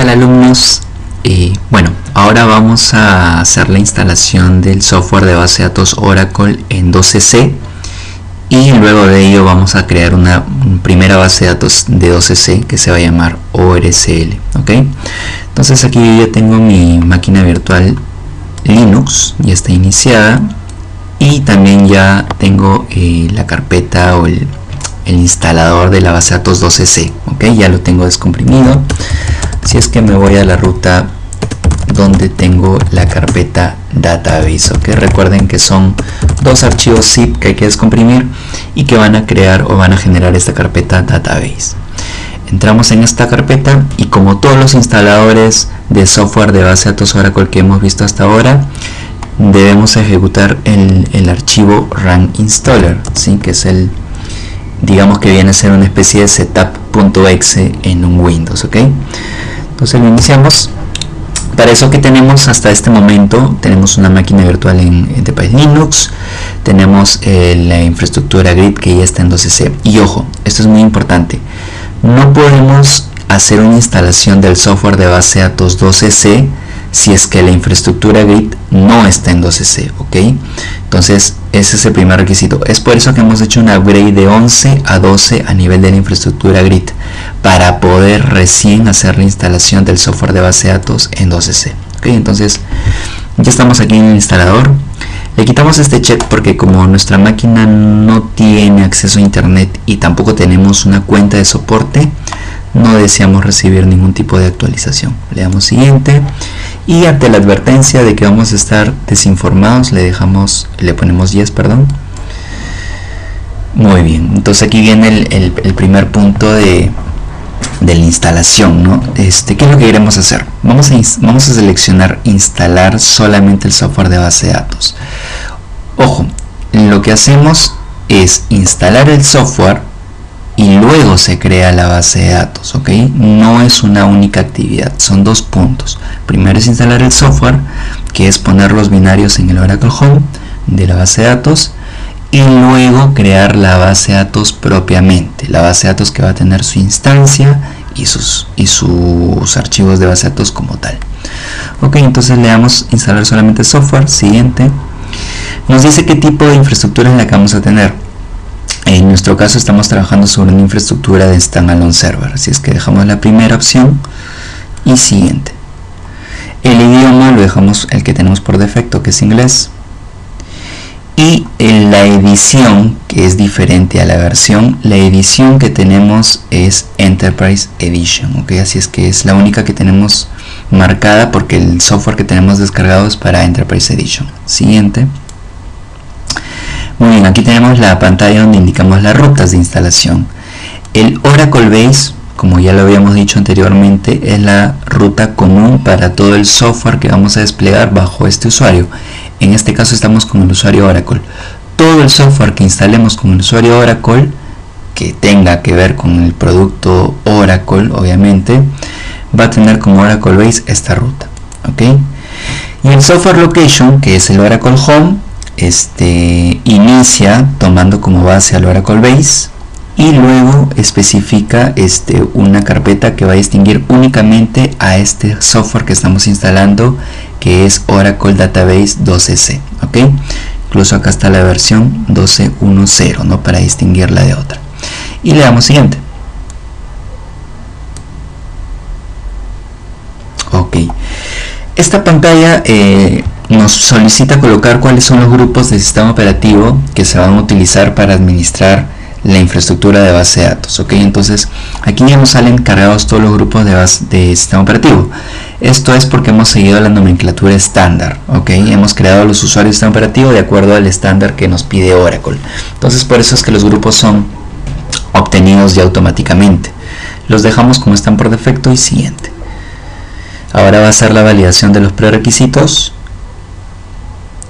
tal, alumnos? Bueno, ahora vamos a hacer la instalación del software de base de datos Oracle en 12C y luego de ello vamos a crear una primera base de datos de 12C que se va a llamar ORCL, ¿ok? Entonces aquí yo ya tengo mi máquina virtual Linux, ya está iniciada, y también ya tengo la carpeta o el instalador de la base de datos 12C, ¿ok? Ya lo tengo descomprimido. Si es que me voy a la ruta donde tengo la carpeta database, ¿ok? Recuerden que son dos archivos zip que hay que descomprimir y que van a crear o van a generar esta carpeta database. Entramos en esta carpeta y, como todos los instaladores de software de base de datos Oracle que hemos visto hasta ahora, debemos ejecutar el archivo run installer, ¿sí? Que es digamos que viene a ser una especie de setup.exe en un Windows, ¿ok? Entonces lo iniciamos. Para eso, que tenemos hasta este momento, tenemos una máquina virtual en Enterprise Linux, tenemos la infraestructura grid que ya está en 12C. Y ojo, esto es muy importante, no podemos hacer una instalación del software de base de datos 12C si es que la infraestructura grid no está en 12C, ¿ok? Entonces ese es el primer requisito. Es por eso que hemos hecho un upgrade de 11 a 12 a nivel de la infraestructura grid, para poder recién hacer la instalación del software de base de datos en 12C, ¿ok? Entonces ya estamos aquí en el instalador. Le quitamos este check porque, como nuestra máquina no tiene acceso a internet y tampoco tenemos una cuenta de soporte, no deseamos recibir ningún tipo de actualización. Le damos siguiente y, ante la advertencia de que vamos a estar desinformados, le ponemos yes, perdón. Muy bien, entonces aquí viene el primer punto de la instalación, ¿no? ¿Qué es lo que queremos hacer? Vamos a seleccionar instalar solamente el software de base de datos. Ojo, lo que hacemos es instalar el software y luego se crea la base de datos, ¿ok? No es una única actividad, son dos puntos. Primero es instalar el software, que es poner los binarios en el Oracle Home de la base de datos, y luego crear la base de datos propiamente, la base de datos que va a tener su instancia y sus archivos de base de datos como tal. Ok, entonces le damos instalar solamente software, siguiente. Nos dice qué tipo de infraestructura es la que vamos a tener. En nuestro caso estamos trabajando sobre una infraestructura de standalone server, así es que dejamos la primera opción y siguiente. El idioma lo dejamos el que tenemos por defecto, que es inglés. Y en la edición, que es diferente a la versión, la edición que tenemos es Enterprise Edition, ¿ok? Así es que es la única que tenemos marcada, porque el software que tenemos descargado es para Enterprise Edition. Siguiente. Muy bien, aquí tenemos la pantalla donde indicamos las rutas de instalación. El Oracle Base, como ya lo habíamos dicho anteriormente, es la ruta común para todo el software que vamos a desplegar bajo este usuario. En este caso estamos con el usuario Oracle. Todo el software que instalemos con el usuario Oracle, que tenga que ver con el producto Oracle, obviamente, va a tener como Oracle Base esta ruta, ¿ok? Y el software location, que es el Oracle Home, inicia tomando como base al Oracle Base y luego especifica una carpeta que va a distinguir únicamente a este software que estamos instalando, que es Oracle Database 12C, ¿ok? Incluso acá está la versión 12.1.0, ¿no? Para distinguirla de otra. Y le damos siguiente. Ok. Esta pantalla nos solicita colocar cuáles son los grupos de sistema operativo que se van a utilizar para administrar la infraestructura de base de datos, ¿ok? Entonces aquí ya nos salen cargados todos los grupos de sistema operativo. Esto es porque hemos seguido la nomenclatura estándar, ¿ok? Hemos creado los usuarios de sistema operativo de acuerdo al estándar que nos pide Oracle. Entonces por eso es que los grupos son obtenidos ya automáticamente. Los dejamos como están por defecto y siguiente. Ahora va a ser la validación de los prerequisitos.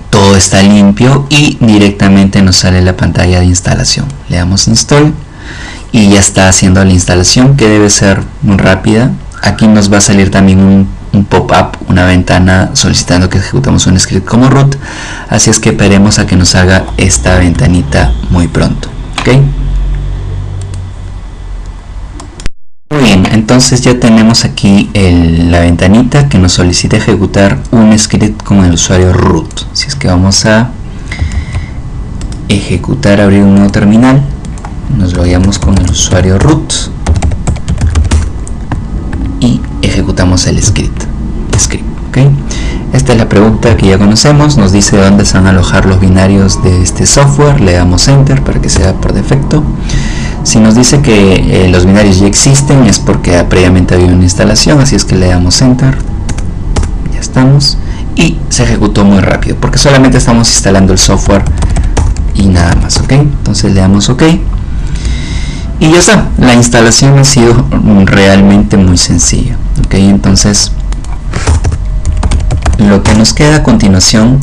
Todo está limpio y directamente nos sale la pantalla de instalación. Le damos install y ya está haciendo la instalación, que debe ser muy rápida. Aquí nos va a salir también un pop-up, una ventana solicitando que ejecutemos un script como root, así es que esperemos a que nos haga esta ventanita muy pronto, ¿ok? Muy bien, entonces ya tenemos aquí la ventanita que nos solicita ejecutar un script con el usuario root. Así es que vamos a ejecutar, abrir un nuevo terminal, nos logueamos con el usuario root y ejecutamos el script. ¿Okay? Esta es la pregunta que ya conocemos, nos dice dónde se van a alojar los binarios de este software, le damos enter para que sea por defecto. Si nos dice que los binarios ya existen es porque previamente había una instalación, así es que le damos enter, ya estamos, y se ejecutó muy rápido porque solamente estamos instalando el software y nada más. ¿Ok? Entonces le damos OK y ya está, la instalación ha sido realmente muy sencilla. ¿Ok? Entonces lo que nos queda a continuación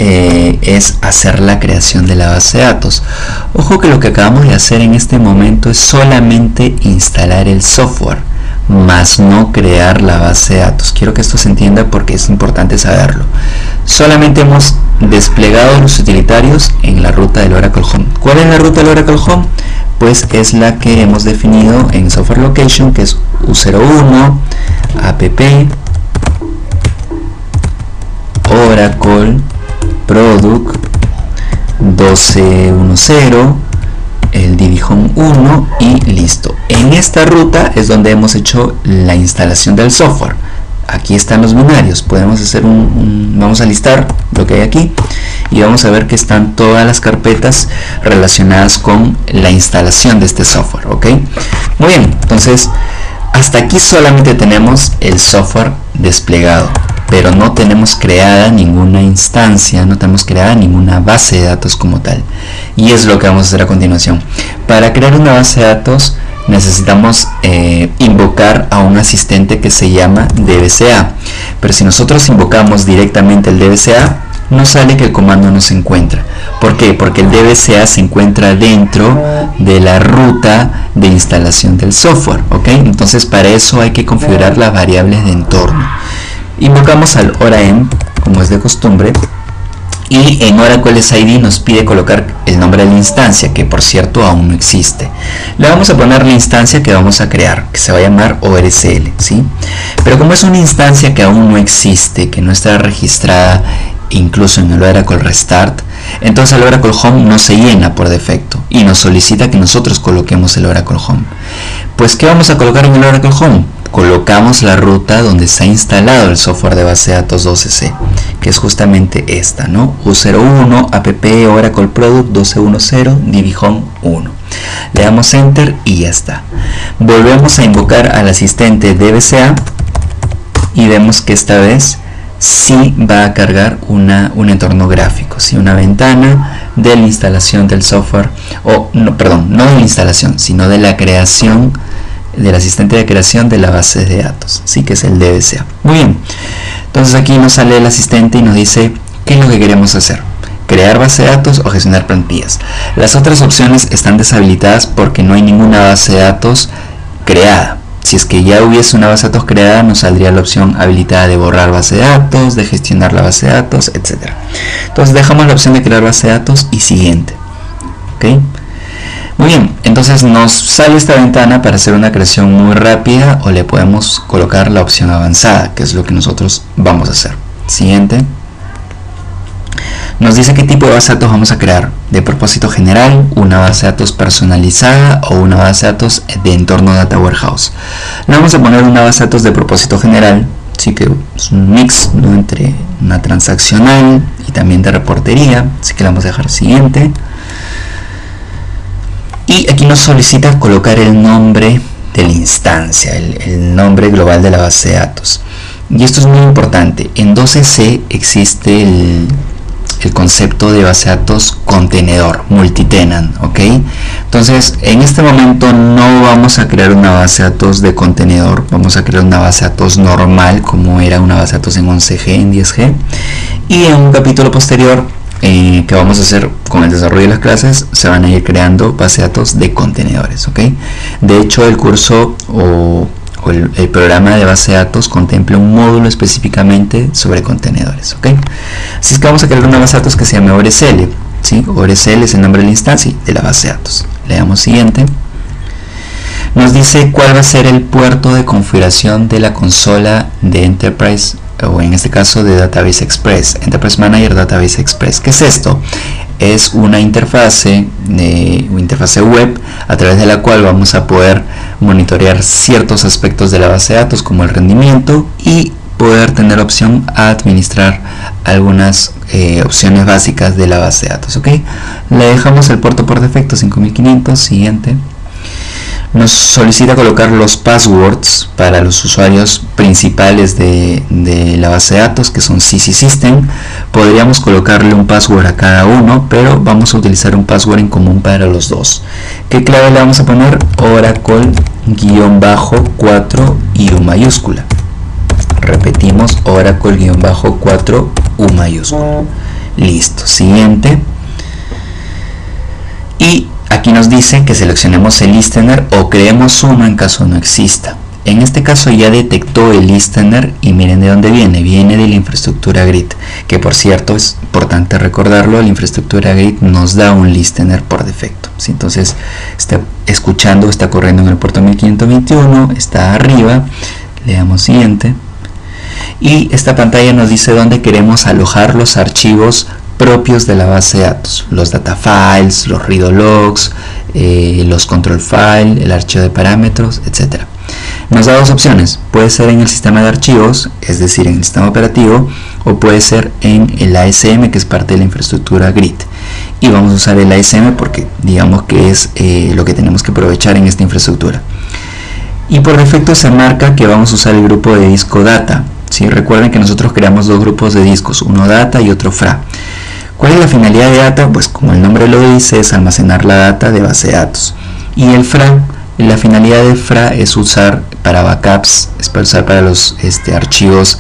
es hacer la creación de la base de datos. Ojo que lo que acabamos de hacer en este momento es solamente instalar el software, más no crear la base de datos. Quiero que esto se entienda porque es importante saberlo. Solamente hemos desplegado los utilitarios en la ruta del Oracle Home. ¿Cuál es la ruta del Oracle Home? Pues es la que hemos definido en Software Location, que es U01 app Oracle Product 1210, el Divihome 1 y listo. En esta ruta es donde hemos hecho la instalación del software. Aquí están los binarios, podemos hacer vamos a listar lo que hay aquí y vamos a ver que están todas las carpetas relacionadas con la instalación de este software. ¿Ok? Muy bien, entonces hasta aquí solamente tenemos el software desplegado, pero no tenemos creada ninguna instancia, no tenemos creada ninguna base de datos como tal. Y es lo que vamos a hacer a continuación. Para crear una base de datos necesitamos invocar a un asistente que se llama DBCA. Pero si nosotros invocamos directamente el DBCA, nos sale que el comando no se encuentra. ¿Por qué? Porque el DBCA se encuentra dentro de la ruta de instalación del software. ¿Ok? Entonces para eso hay que configurar las variables de entorno. Invocamos al ORAENV como es de costumbre y en Oracle SID nos pide colocar el nombre de la instancia, que por cierto aún no existe. Le vamos a poner la instancia que vamos a crear, que se va a llamar ORCL, ¿sí? Pero como es una instancia que aún no existe, que no está registrada incluso en el Oracle Restart, entonces el Oracle Home no se llena por defecto y nos solicita que nosotros coloquemos el Oracle Home. Pues ¿qué vamos a colocar en el Oracle Home? Colocamos la ruta donde está instalado el software de base de datos 12C, que es justamente esta, ¿no? U01 app Oracle Product 1210 Divihome 1. Le damos enter y ya está. Volvemos a invocar al asistente DBCA y vemos que esta vez sí va a cargar un entorno gráfico, ¿sí? Una ventana de la instalación del software, no de la instalación, sino de la creación del asistente de creación de la base de datos, sí, que es el DBCA. Muy bien, entonces aquí nos sale el asistente y nos dice qué es lo que queremos hacer: crear base de datos o gestionar plantillas. Las otras opciones están deshabilitadas porque no hay ninguna base de datos creada. Si es que ya hubiese una base de datos creada, nos saldría la opción habilitada de borrar base de datos, de gestionar la base de datos, etc. Entonces dejamos la opción de crear base de datos y siguiente. ¿Ok? Muy bien, entonces nos sale esta ventana para hacer una creación muy rápida, o le podemos colocar la opción avanzada, que es lo que nosotros vamos a hacer. Siguiente. Nos dice qué tipo de base de datos vamos a crear: de propósito general, una base de datos personalizada o una base de datos de entorno Data Warehouse. Le vamos a poner una base de datos de propósito general, así que es un mix, ¿no?, entre una transaccional y también de reportería, así que le vamos a dejar siguiente. Y aquí nos solicita colocar el nombre de la instancia, el nombre global de la base de datos. Y esto es muy importante. En 12C existe el concepto de base de datos contenedor, multitenant, ¿ok? Entonces, en este momento no vamos a crear una base de datos de contenedor, vamos a crear una base de datos normal, como era una base de datos en 11G, en 10G. Y en un capítulo posterior que vamos a hacer con el desarrollo de las clases, se van a ir creando base de datos de contenedores, ¿ok? De hecho, el curso o el programa de base de datos contempla un módulo específicamente sobre contenedores, ¿ok? Así es que vamos a crear una base de datos que se llame ORCL, ¿sí? ORCL es el nombre de la instancia de la base de datos. Le damos siguiente. Nos dice cuál va a ser el puerto de configuración de la consola de Enterprise, o en este caso de Database Express, Enterprise Manager Database Express. ¿Qué es esto? Es una interfase web a través de la cual vamos a poder monitorear ciertos aspectos de la base de datos, como el rendimiento, y poder tener opción a administrar algunas opciones básicas de la base de datos. ¿Ok? Le dejamos el puerto por defecto 5500. Siguiente. Nos solicita colocar los passwords para los usuarios principales de la base de datos, que son CC System. Podríamos colocarle un password a cada uno, pero vamos a utilizar un password en común para los dos. ¿Qué clave le vamos a poner? Oracle-4 y U mayúscula. Repetimos, Oracle-4 U mayúscula. Listo. Siguiente. Y aquí nos dice que seleccionemos el listener o creemos uno en caso no exista. En este caso ya detectó el listener y miren de dónde viene. Viene de la infraestructura grid, que por cierto es importante recordarlo, la infraestructura grid nos da un listener por defecto. ¿Sí? Entonces está escuchando, está corriendo en el puerto 1521, está arriba. Le damos siguiente. Y esta pantalla nos dice dónde queremos alojar los archivos propios de la base de datos, los data files, los read logs, los control files, el archivo de parámetros, etc. Nos da dos opciones: puede ser en el sistema de archivos, es decir, en el sistema operativo, o puede ser en el ASM, que es parte de la infraestructura grid. Y vamos a usar el ASM porque digamos que es lo que tenemos que aprovechar en esta infraestructura. Y por defecto se marca que vamos a usar el grupo de disco data. ¿Sí? Recuerden que nosotros creamos dos grupos de discos, uno data y otro fra. ¿Cuál es la finalidad de data? Pues como el nombre lo dice, es almacenar la data de base de datos. Y el fra, la finalidad de fra es usar para backups, es para usar para los archivos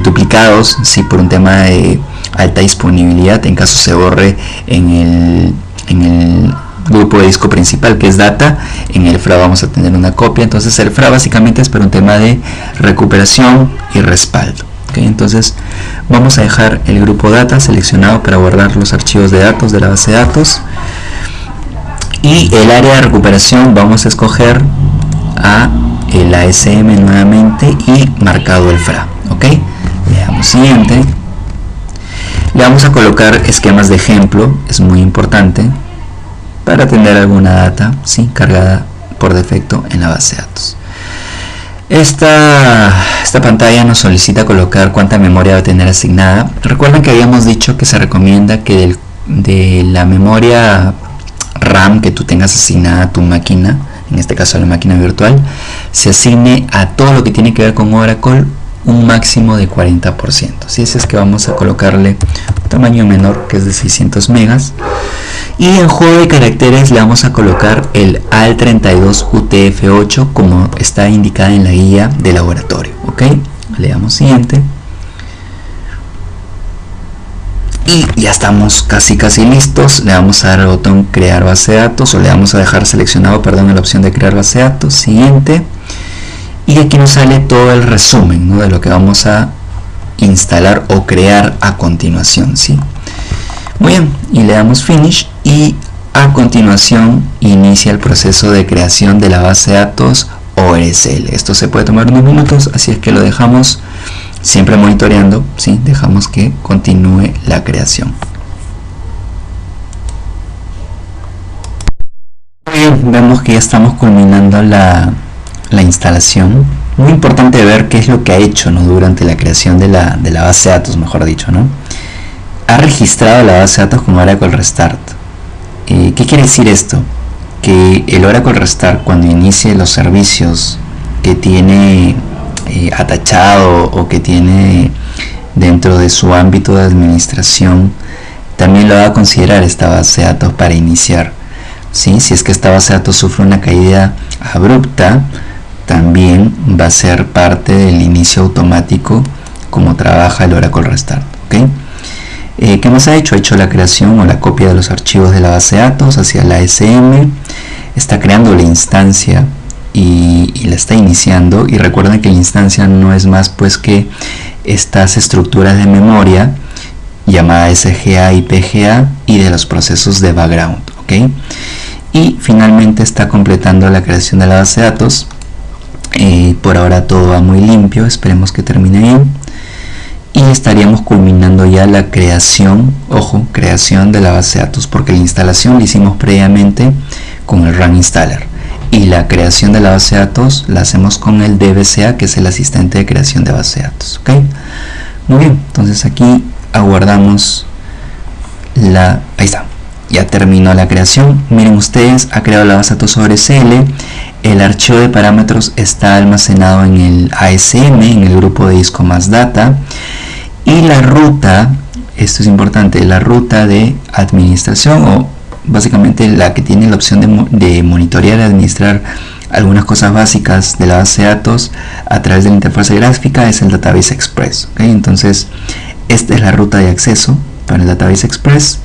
duplicados, ¿sí? Por un tema de alta disponibilidad, en caso se borre en el grupo de disco principal, que es data, en el fra vamos a tener una copia. Entonces el fra básicamente es para un tema de recuperación y respaldo. ¿Okay? Entonces vamos a dejar el grupo data seleccionado para guardar los archivos de datos de la base de datos, y el área de recuperación vamos a escoger a el ASM nuevamente y marcado el fra. ¿Ok? Le damos siguiente. Le vamos a colocar esquemas de ejemplo, es muy importante para tener alguna data, ¿sí? Cargada por defecto en la base de datos. Esta pantalla nos solicita colocar cuánta memoria va a tener asignada. Recuerden que habíamos dicho que se recomienda que de la memoria RAM que tú tengas asignada a tu máquina, en este caso a la máquina virtual, se asigne a todo lo que tiene que ver con Oracle un máximo de 40%. ¿Sí? Así es que vamos a colocarle un tamaño menor, que es de 600 megas. Y en juego de caracteres le vamos a colocar el AL32 UTF-8 como está indicada en la guía de laboratorio. ¿Ok? Le damos siguiente. Y ya estamos casi listos. Le vamos a dar al botón crear base de datos, o le vamos a dejar seleccionado, perdón, la opción de crear base de datos. Siguiente. Y aquí nos sale todo el resumen, ¿no?, de lo que vamos a instalar o crear a continuación. ¿Sí? Muy bien, y le damos finish, y a continuación inicia el proceso de creación de la base de datos ORSL. Esto se puede tomar unos minutos, así es que lo dejamos siempre monitoreando, ¿sí? Dejamos que continúe la creación. Muy bien, vemos que ya estamos culminando la instalación. Muy importante ver qué es lo que ha hecho, ¿no?, durante la creación de la base de datos, mejor dicho, ¿no? Ha registrado la base de datos como Oracle Restart. ¿Qué quiere decir esto? Que el Oracle Restart, cuando inicie los servicios que tiene atachado o que tiene dentro de su ámbito de administración, también lo va a considerar esta base de datos para iniciar. ¿Sí? Si es que esta base de datos sufre una caída abrupta, también va a ser parte del inicio automático como trabaja el Oracle Restart. ¿Okay? ¿Qué más ha hecho? Ha hecho la creación o la copia de los archivos de la base de datos hacia la ASM, está creando la instancia y la está iniciando. Y recuerden que la instancia no es más pues que estas estructuras de memoria llamadas SGA y PGA y de los procesos de background. ¿Okay? y finalmente está completando la creación de la base de datos. Por ahora todo va muy limpio, esperemos que termine bien y estaríamos culminando ya la creación, ojo, creación de la base de datos, porque la instalación la hicimos previamente con el run installer y la creación de la base de datos la hacemos con el DBCA, que es el asistente de creación de base de datos. ¿Ok? Muy bien, entonces aquí aguardamos ahí está, ya terminó la creación. Miren ustedes, ha creado la base de datos sobre SL. El archivo de parámetros está almacenado en el ASM, en el grupo de disco más data, y la ruta, esto es importante, la ruta de administración, o básicamente la que tiene la opción de monitorear y administrar algunas cosas básicas de la base de datos a través de la interfaz gráfica, es el Database Express. ¿Okay? Entonces esta es la ruta de acceso para el Database Express,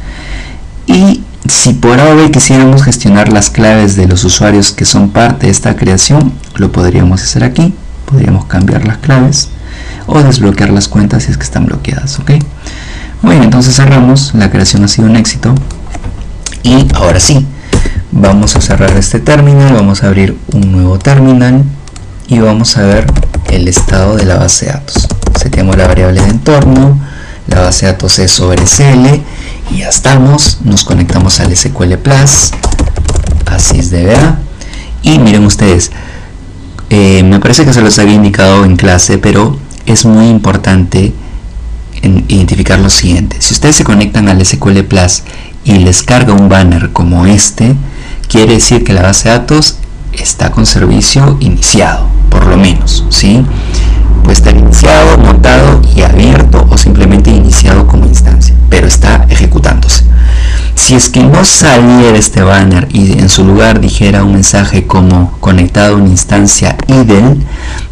y si por ahora quisiéramos gestionar las claves de los usuarios que son parte de esta creación, lo podríamos hacer aquí. Podríamos cambiar las claves o desbloquear las cuentas si es que están bloqueadas. ¿Ok? Bueno, entonces cerramos. La creación ha sido un éxito. Y ahora sí, vamos a cerrar este terminal. Vamos a abrir un nuevo terminal y vamos a ver el estado de la base de datos. Seteamos la variable de entorno. La base de datos es sobre SL. Y ya estamos, nos conectamos al SQL Plus, AsysDBA, y miren ustedes, me parece que se los había indicado en clase, pero es muy importante identificar lo siguiente. Si ustedes se conectan al SQL Plus y les carga un banner como este, quiere decir que la base de datos está con servicio iniciado, por lo menos, ¿sí? Puede estar iniciado, montado y abierto, o simplemente iniciado como instancia, pero está ejecutándose. Si es que no saliera este banner y en su lugar dijera un mensaje como conectado a una instancia idle,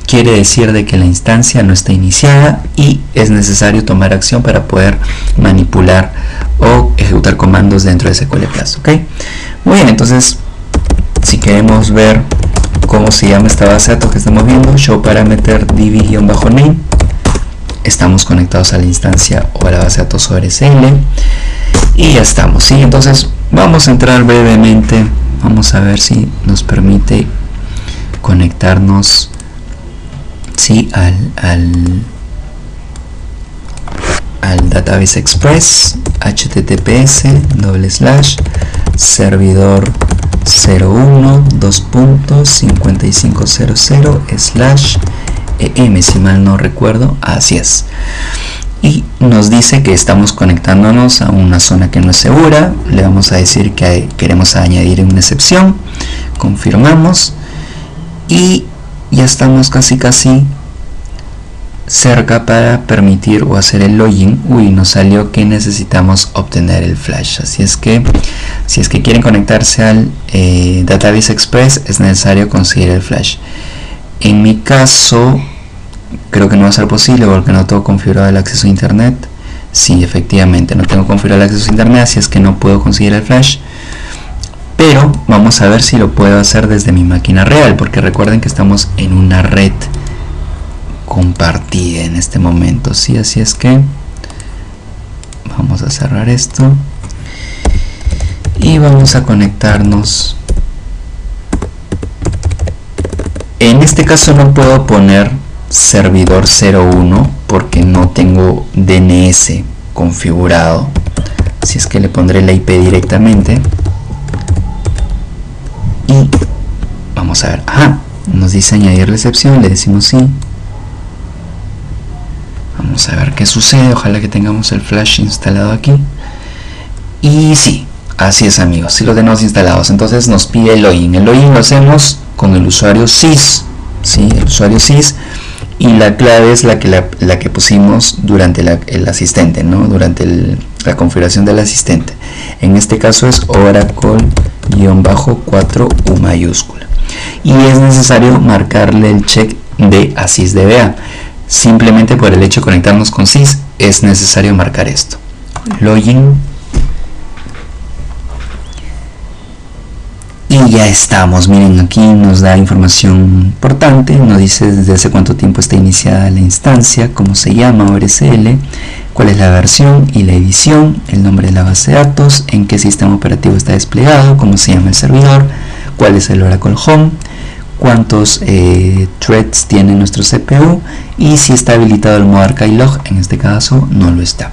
quiere decir de que la instancia no está iniciada y es necesario tomar acción para poder manipular o ejecutar comandos dentro de SQL Plus. ¿Ok? Muy bien, entonces si queremos ver cómo se llama esta base de datos que estamos viendo, show parameter db-name, estamos conectados a la instancia o a la base de datos sobre SL y ya estamos. ¿Sí? Entonces vamos a entrar brevemente, vamos a ver si nos permite conectarnos, ¿sí? al Database Express, https://servidor 01.5500/em, si mal no recuerdo, así es. Y nos dice que estamos conectándonos a una zona que no es segura. Le vamos a decir que queremos añadir una excepción, confirmamos y ya estamos casi cerca para permitir o hacer el login. Uy, nos salió que necesitamos obtener el flash, así es que si es que quieren conectarse al Database Express es necesario conseguir el flash. En mi caso creo que no va a ser posible porque no tengo configurado el acceso a internet. Sí, efectivamente no tengo configurado el acceso a internet, así es que no puedo conseguir el flash, pero vamos a ver si lo puedo hacer desde mi máquina real, porque recuerden que estamos en una red compartida en este momento. Sí, así es que vamos a cerrar esto y vamos a conectarnos. En este caso no puedo poner servidor 01 porque no tengo DNS configurado, así es que le pondré la IP directamente y vamos a ver. Nos dice añadir la excepción, le decimos sí. Vamos a ver qué sucede, ojalá que tengamos el flash instalado aquí. Y sí, así es amigos, sí lo tenemos instalados. Entonces nos pide el login. El login lo hacemos con el usuario sys, ¿sí? El usuario sys, y la clave es la que pusimos durante el asistente, ¿no? Durante la configuración del asistente. En este caso es Oracle-4U mayúscula. Y es necesario marcarle el check de AsysDBA. Simplemente por el hecho de conectarnos con sys es necesario marcar esto. Login. Y ya estamos. Miren, aquí nos da información importante. Nos dice desde hace cuánto tiempo está iniciada la instancia, cómo se llama ORSL, cuál es la versión y la edición, el nombre de la base de datos, en qué sistema operativo está desplegado, cómo se llama el servidor, cuál es el Oracle Home, cuántos threads tiene nuestro CPU y si está habilitado el modo archive log. En este caso no lo está,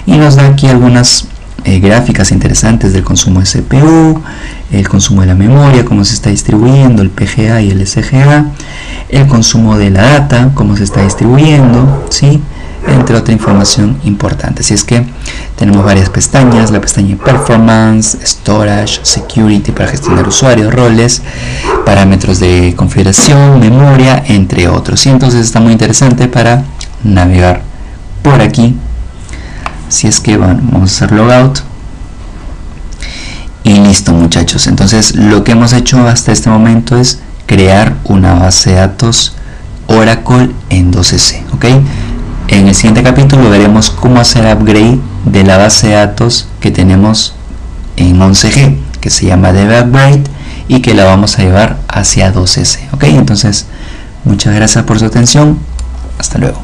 y nos da aquí algunas gráficas interesantes del consumo de CPU, el consumo de la memoria, cómo se está distribuyendo, el PGA y el SGA, el consumo de la data, cómo se está distribuyendo, ¿sí?, entre otra información importante. Así es que tenemos varias pestañas: la pestaña Performance, Storage, Security para gestionar usuarios, roles, parámetros de configuración, memoria, entre otros. Y entonces está muy interesante para navegar por aquí. Así es que vamos a hacer logout y listo, muchachos. Entonces lo que hemos hecho hasta este momento es crear una base de datos Oracle en 12c, ¿ok? En el siguiente capítulo veremos cómo hacer upgrade de la base de datos que tenemos en 11G, que se llama DB Upgrade, y que la vamos a llevar hacia 12C, ¿ok? Entonces, muchas gracias por su atención. Hasta luego.